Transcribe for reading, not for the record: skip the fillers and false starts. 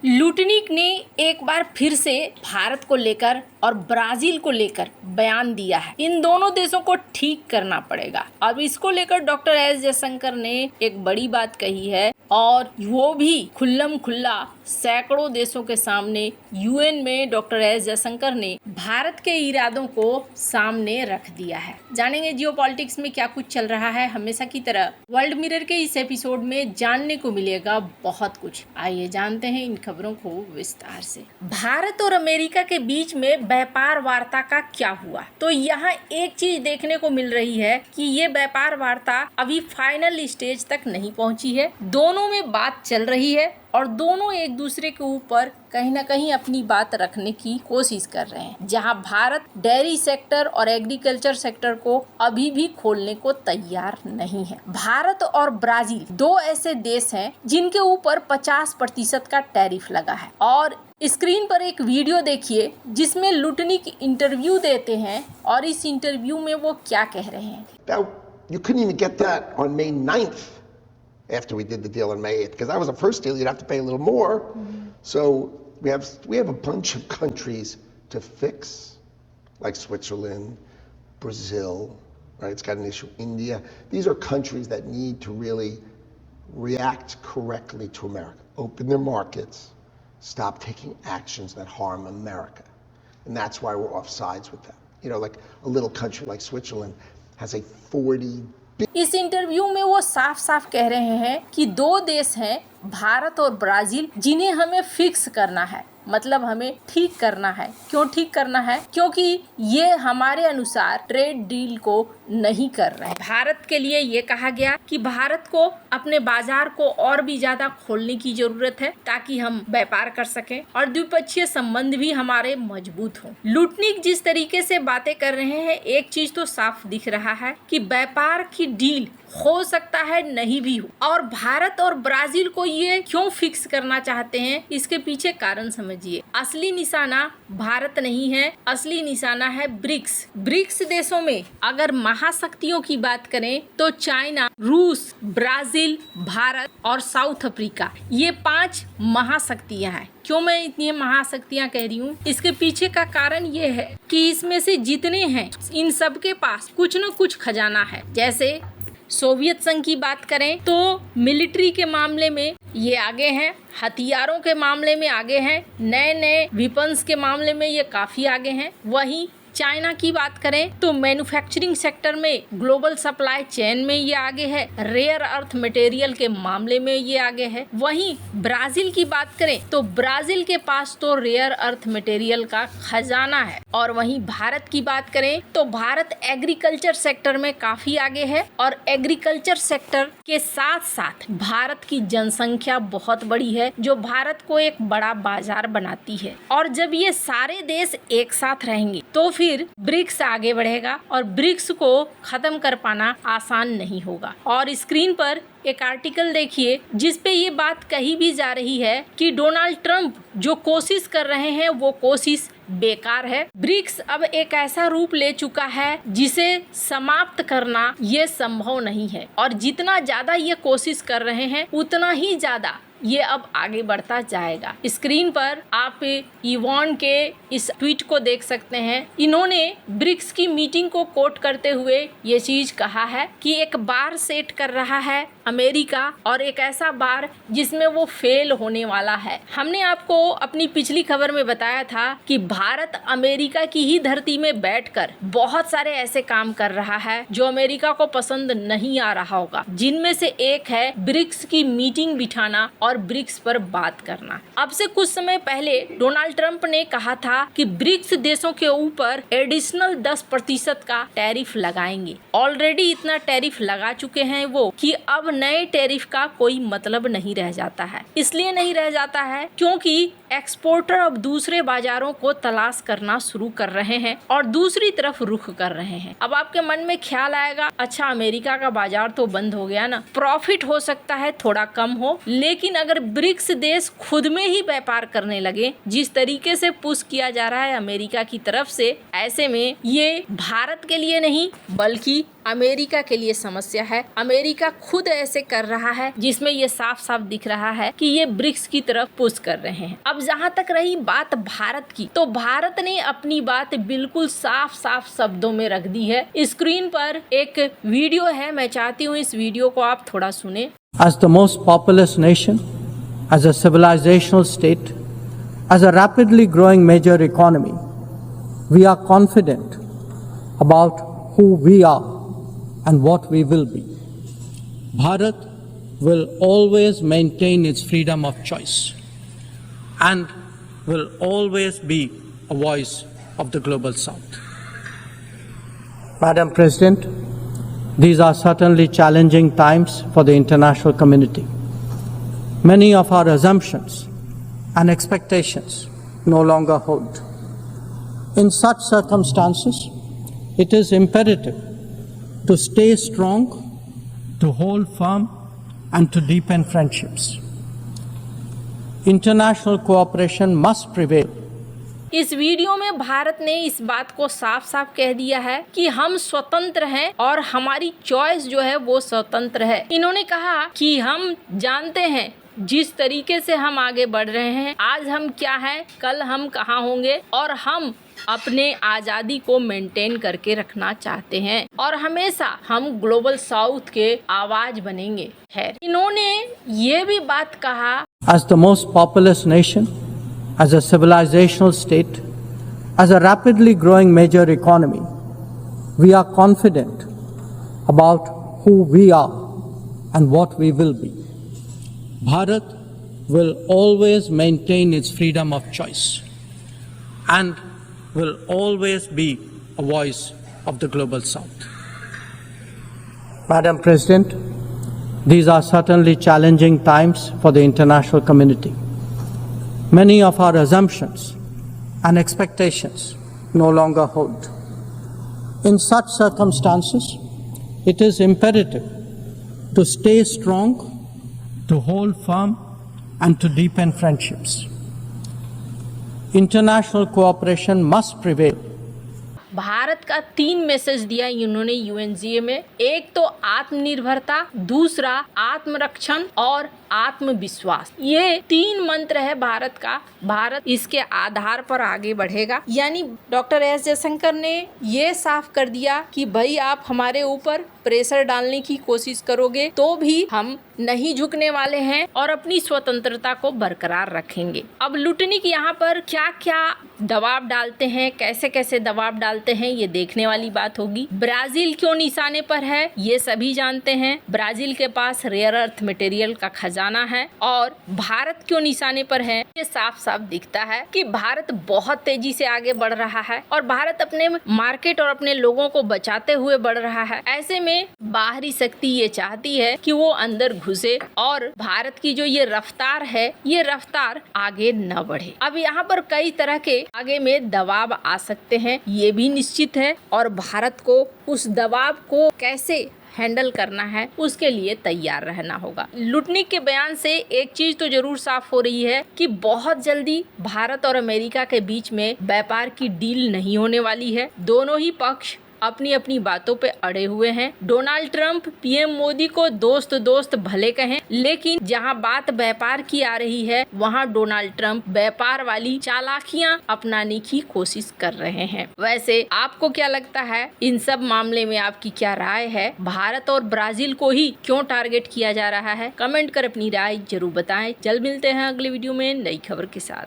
Lutnick ने एक बार फिर से भारत को लेकर और ब्राजील को लेकर बयान दिया है। इन दोनों देशों को ठीक करना पड़ेगा। अब इसको लेकर डॉक्टर एस जयशंकर ने एक बड़ी बात कही है और वो भी खुल्लम खुल्ला सैकड़ों देशों के सामने यूएन में डॉक्टर एस जयशंकर ने भारत के इरादों को सामने रख दिया है। जानेंगे जियोपॉलिटिक्स में क्या कुछ चल रहा है। हमेशा की तरह वर्ल्ड मिरर के इस एपिसोड में जानने को मिलेगा बहुत कुछ। आइए जानते हैं इन खबरों को विस्तार से। भारत और अमेरिका के बीच में व्यापार वार्ता का क्या हुआ, तो यहाँ एक चीज देखने को मिल रही है कि ये व्यापार वार्ता अभी फाइनल स्टेज तक नहीं पहुंची है। दोनों में बात चल रही है और दोनों एक दूसरे के ऊपर कहीं ना कहीं अपनी बात रखने की कोशिश कर रहे हैं। जहां भारत डेयरी सेक्टर और एग्रीकल्चर सेक्टर को अभी भी खोलने को तैयार नहीं है। भारत और ब्राजील दो ऐसे देश हैं जिनके ऊपर 50% का टैरिफ लगा है। और स्क्रीन पर एक वीडियो देखिए जिसमें लुटनिक इंटरव्यू देते हैं और इस इंटरव्यू में वो क्या कह रहे हैं। Now, you couldn't even get that on May 9th after we did the deal on May 8th, because that was the first deal. You'd have to pay a little more. So we have a bunch of countries to fix, like Switzerland, Brazil, right? It's got an issue. India. These are countries that need to really react correctly to America. Open their markets. Stop taking actions that harm America. And that's why we're off sides with them. You know, like a little country like Switzerland has a 40 इस interview में वो साफ साफ कह रहे हैं कि दो देश हैं, भारत और ब्राजील, जिन्हें हमें फिक्स करना है, मतलब हमें ठीक करना है। क्यों ठीक करना है? क्योंकि ये हमारे अनुसार ट्रेड डील को नहीं कर रहे हैं। भारत के लिए ये कहा गया कि भारत को अपने बाजार को और भी ज्यादा खोलने की जरूरत है ताकि हम व्यापार कर सकें और द्विपक्षीय संबंध भी हमारे मजबूत हों। लुटनिक जिस तरीके से बातें कर रहे हैं, एक चीज तो साफ दिख रहा है कि व्यापार की डील हो सकता है नहीं भी हो। और भारत और ब्राजील को ये क्यों फिक्स करना चाहते हैं, इसके पीछे कारण समझिए। असली निशाना भारत नहीं है, असली निशाना है ब्रिक्स। ब्रिक्स देशों में अगर महाशक्तियों की बात करें तो चाइना, रूस, ब्राजील, भारत और साउथ अफ्रीका, ये 5 महाशक्तियां हैं। क्यों मैं इतनी महाशक्तियां कह रही हूँ, इसके पीछे का कारण ये है कि इसमें से जितने हैं इन सब के पास कुछ न कुछ खजाना है। जैसे सोवियत संघ की बात करें तो मिलिट्री के मामले में ये आगे हैं, हथियारों के मामले में आगे हैं, नए नए वेपन्स के मामले में ये काफी आगे हैं। वहीं चाइना की बात करें तो मैन्युफैक्चरिंग सेक्टर में, ग्लोबल सप्लाई चेन में ये आगे है, रेयर अर्थ मटेरियल के मामले में ये आगे है। वहीं ब्राजील की बात करें तो ब्राजील के पास तो रेयर अर्थ मटेरियल का खजाना है। और वहीं भारत की बात करें तो भारत एग्रीकल्चर सेक्टर में काफी आगे है और एग्रीकल्चर सेक्टर के साथ साथ भारत की जनसंख्या बहुत बड़ी है जो भारत को एक बड़ा बाजार बनाती है। और जब ये सारे देश एक साथ रहेंगे तो फिर ब्रिक्स आगे बढ़ेगा और ब्रिक्स को खत्म कर पाना आसान नहीं होगा। और स्क्रीन पर एक आर्टिकल देखिए जिस पे ये बात कही भी जा रही है कि डोनाल्ड ट्रंप जो कोशिश कर रहे हैं वो कोशिश बेकार है। ब्रिक्स अब एक ऐसा रूप ले चुका है जिसे समाप्त करना ये संभव नहीं है और जितना ज्यादा ये कोशिश कर रहे हैं उतना ही ज्यादा ये अब आगे बढ़ता जाएगा। स्क्रीन पर आप इवान के इस ट्वीट को देख सकते हैं। इन्होंने ब्रिक्स की मीटिंग को कोट करते हुए ये चीज कहा है कि एक बार सेट कर रहा है अमेरिका और एक ऐसा बार जिसमें वो फेल होने वाला है। हमने आपको अपनी पिछली खबर में बताया था कि भारत अमेरिका की ही धरती में बैठकर बहुत सारे ऐसे काम कर रहा है जो अमेरिका को पसंद नहीं आ रहा होगा, जिनमें से एक है ब्रिक्स की मीटिंग बिठाना और ब्रिक्स पर बात करना। अब से कुछ समय पहले डोनाल्ड ट्रंप ने कहा था कि ब्रिक्स देशों के ऊपर एडिशनल 10% का टैरिफ लगाएंगे। ऑलरेडी इतना टैरिफ लगा चुके हैं वो कि अब नए टैरिफ का कोई मतलब नहीं रह जाता है। इसलिए नहीं रह जाता है क्योंकि एक्सपोर्टर अब दूसरे बाजारों को तलाश करना शुरू कर रहे हैं और दूसरी तरफ रुख कर रहे हैं। अब आपके मन में ख्याल आएगा, अच्छा अमेरिका का बाजार तो बंद हो गया ना, प्रॉफिट हो सकता है थोड़ा कम हो, लेकिन अगर ब्रिक्स देश खुद में ही व्यापार करने लगे जिस तरीके से पुश किया जा रहा है अमेरिका की तरफ से, ऐसे में ये भारत के लिए नहीं बल्कि अमेरिका के लिए समस्या है। अमेरिका खुद ऐसे कर रहा है जिसमें ये साफ साफ दिख रहा है कि ये ब्रिक्स की तरफ पुश कर रहे हैं। अब जहाँ तक रही बात भारत की, तो भारत ने अपनी बात बिल्कुल साफ साफ शब्दों में रख दी है। स्क्रीन पर एक वीडियो है, मैं चाहती हूँ इस वीडियो को आप थोड़ा सुने। As the most populous nation, as a civilizational state, as a rapidly growing major economy, we are confident about who we are and what we will be. Bharat will always maintain its freedom of choice and will always be a voice of the global South. Madam President, these are certainly challenging times for the international community. Many of our assumptions and expectations no longer hold. In such circumstances, it is imperative to stay strong, to hold firm, and to deepen friendships. International cooperation must prevail. इस video में भारत ने इस बात को साफ साफ कह दिया है कि हम स्वतंत्र हैं और हमारी चॉइस जो है वो स्वतंत्र है। इन्होंने कहा कि हम जानते हैं जिस तरीके से हम आगे बढ़ रहे हैं, आज हम क्या हैं, कल हम कहाँ होंगे, और हम अपने आज़ादी को मेंटेन करके रखना चाहते हैं और हमेशा हम ग्लोबल साउथ के आवाज बनेंगे। है इन्होंने ये भी बात कहा, As the most populous nation, as a civilizational state, as a rapidly growing major economy, we are confident about who we are and what we will be. Bharat will always maintain its freedom of choice and will always be a voice of the global South. Madam President, these are certainly challenging times for the international community. Many of our assumptions and expectations no longer hold. In such circumstances, it is imperative to stay strong, to hold firm, and to deepen friendships. International cooperation must prevail. Bharat का 3 message दिया इन्होंने UNGA में। एक तो आत्मनिर्भरता, दूसरा आत्मरक्षण और आत्मविश्वास। ये 3 मंत्र है भारत का। भारत इसके आधार पर आगे बढ़ेगा। यानी डॉक्टर एस जयशंकर ने ये साफ कर दिया कि भाई आप हमारे ऊपर प्रेशर डालने की कोशिश करोगे तो भी हम नहीं झुकने वाले हैं और अपनी स्वतंत्रता को बरकरार रखेंगे। अब लुटनिक यहाँ पर क्या क्या दबाव डालते हैं, कैसे कैसे दबाव डालते हैं, ये देखने वाली बात होगी। ब्राजील क्यों निशाने पर है ये सभी जानते हैं। ब्राजील के पास रेयर अर्थ मटेरियल का खजाना है। और भारत क्यों निशाने पर है, ये साफ साफ दिखता है कि भारत बहुत तेजी से आगे बढ़ रहा है और भारत अपने मार्केट और अपने लोगों को बचाते हुए बढ़ रहा है। ऐसे में बाहरी शक्ति ये चाहती है कि वो अंदर घुसे और भारत की जो ये रफ्तार है, ये रफ्तार आगे न बढ़े। अब यहाँ पर कई तरह के आगे में दबाव आ सकते हैं, ये भी निश्चित है, और भारत को उस दबाव को कैसे हैंडल करना है उसके लिए तैयार रहना होगा। लुटनिक के बयान से एक चीज तो जरूर साफ हो रही है कि बहुत जल्दी भारत और अमेरिका के बीच में व्यापार की डील नहीं होने वाली है। दोनों ही पक्ष अपनी अपनी बातों पे अड़े हुए हैं। डोनाल्ड ट्रंप पीएम मोदी को दोस्त दोस्त भले कहें, लेकिन जहां बात व्यापार की आ रही है वहां डोनाल्ड ट्रंप व्यापार वाली चालाकियां अपनाने की कोशिश कर रहे हैं। वैसे आपको क्या लगता है, इन सब मामले में आपकी क्या राय है? भारत और ब्राजील को ही क्यों टारगेट किया जा रहा है? कमेंट कर अपनी राय जरूर बताएं। जल्द मिलते हैं अगले वीडियो में नई खबर के साथ।